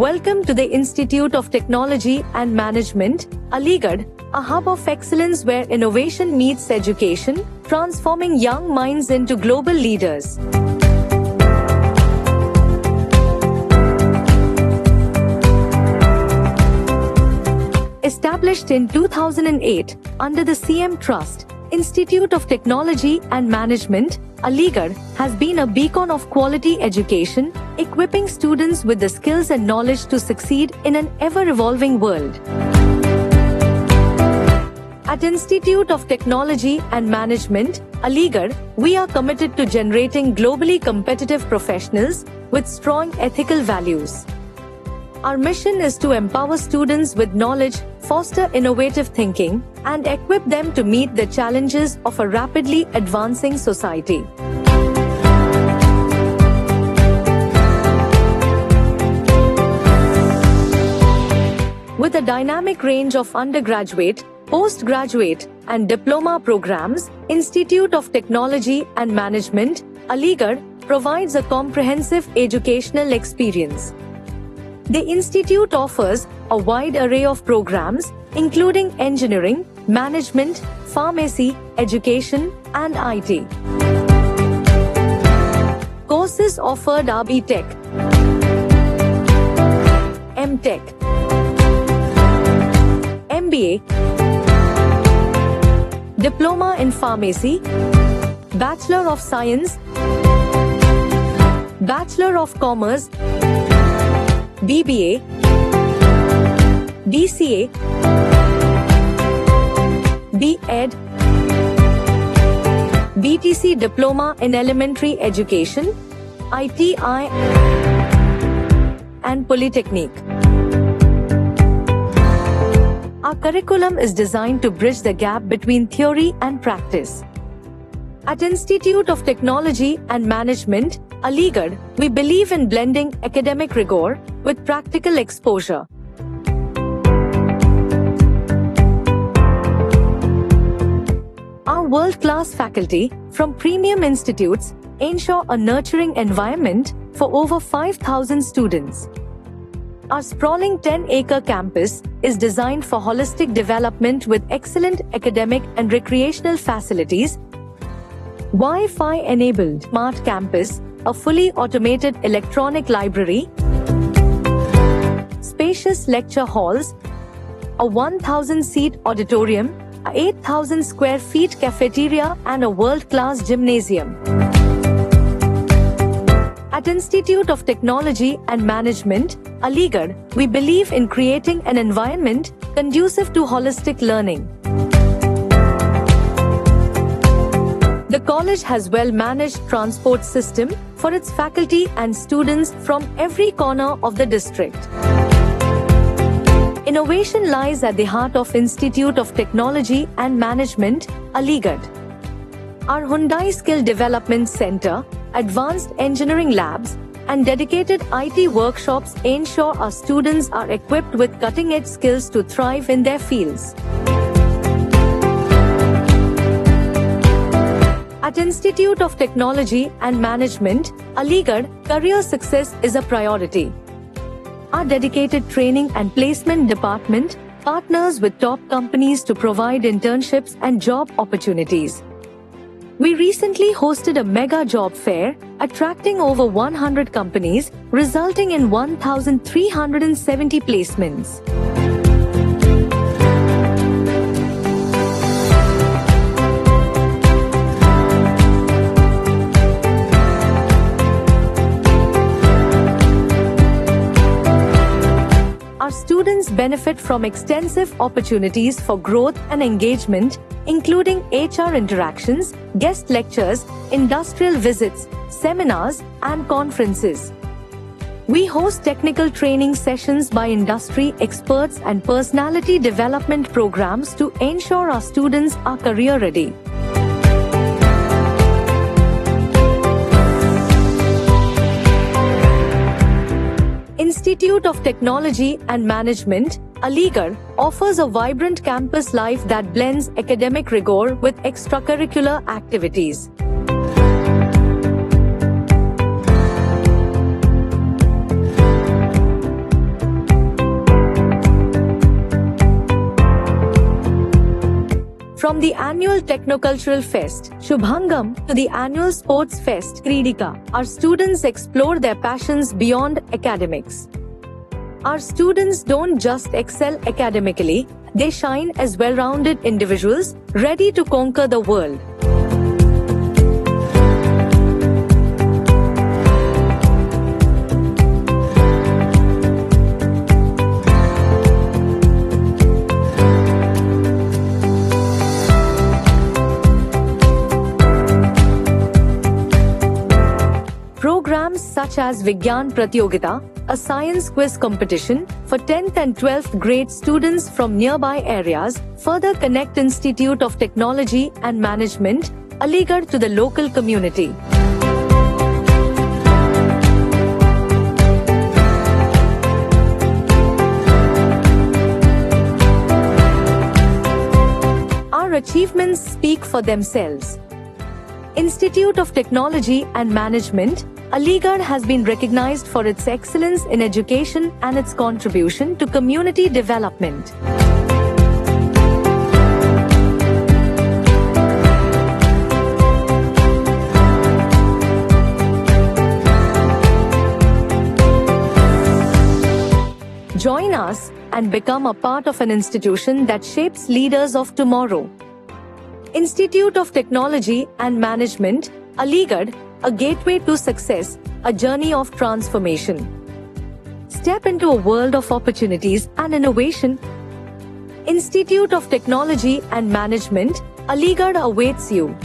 Welcome to the Institute of Technology and Management, Aligarh, a hub of excellence where innovation meets education, transforming young minds into global leaders. Established in 2008 under the CM Trust, Institute of Technology and Management, Aligarh has been a beacon of quality education, equipping students with the skills and knowledge to succeed in an ever-evolving world. At Institute of Technology and Management, Aligarh, we are committed to generating globally competitive professionals with strong ethical values. Our mission is to empower students with knowledge, foster innovative thinking, and equip them to meet the challenges of a rapidly advancing society. With a dynamic range of undergraduate, postgraduate, and diploma programs, Institute of Technology and Management, Aligarh, provides a comprehensive educational experience. The institute offers a wide array of programs, including engineering, management, pharmacy, education, and IT. Courses offered are B.Tech, M.Tech, MBA, Diploma in Pharmacy, Bachelor of Science, Bachelor of Commerce, BBA, BCA, B.Ed, BTC Diploma in Elementary Education, ITI, and Polytechnic. Our curriculum is designed to bridge the gap between theory and practice. At Institute of Technology and Management, Aligarh, we believe in blending academic rigor with practical exposure. Our world-class faculty from premium institutes ensure a nurturing environment for over 5,000 students. Our sprawling 10-acre campus is designed for holistic development with excellent academic and recreational facilities, Wi-Fi-enabled smart campus, a fully automated electronic library, spacious lecture halls, a 1,000-seat auditorium, a 8,000 square feet cafeteria, and a world-class gymnasium. At Institute of Technology and Management, Aligarh, we believe in creating an environment conducive to holistic learning. The college has well-managed transport system for its faculty and students from every corner of the district. Innovation lies at the heart of Institute of Technology and Management, Aligarh. Our Hyundai Skill Development Center, advanced engineering labs, and dedicated IT workshops ensure our students are equipped with cutting-edge skills to thrive in their fields. At Institute of Technology and Management, Aligarh, career success is a priority. Our dedicated training and placement department partners with top companies to provide internships and job opportunities. We recently hosted a mega job fair, attracting over 100 companies, resulting in 1,370 placements. Our students benefit from extensive opportunities for growth and engagement, including HR interactions, guest lectures, industrial visits, seminars, and conferences. We host technical training sessions by industry experts and personality development programs to ensure our students are career-ready. Institute of Technology and Management, Aligarh, offers a vibrant campus life that blends academic rigor with extracurricular activities. From the annual Technocultural Fest, Shubhangam, to the annual Sports Fest, Kridika, our students explore their passions beyond academics. Our students don't just excel academically, they shine as well-rounded individuals, ready to conquer the world. Programs such as Vigyan Pratyogita, a science quiz competition for 10th and 12th grade students from nearby areas, further connect Institute of Technology and Management, Aligarh to the local community. Our achievements speak for themselves. Institute of Technology and Management, Aligarh has been recognized for its excellence in education and its contribution to community development. Join us and become a part of an institution that shapes leaders of tomorrow. Institute of Technology and Management, Aligarh, a gateway to success, a journey of transformation. Step into a world of opportunities and innovation. Institute of Technology and Management, Aligarh awaits you.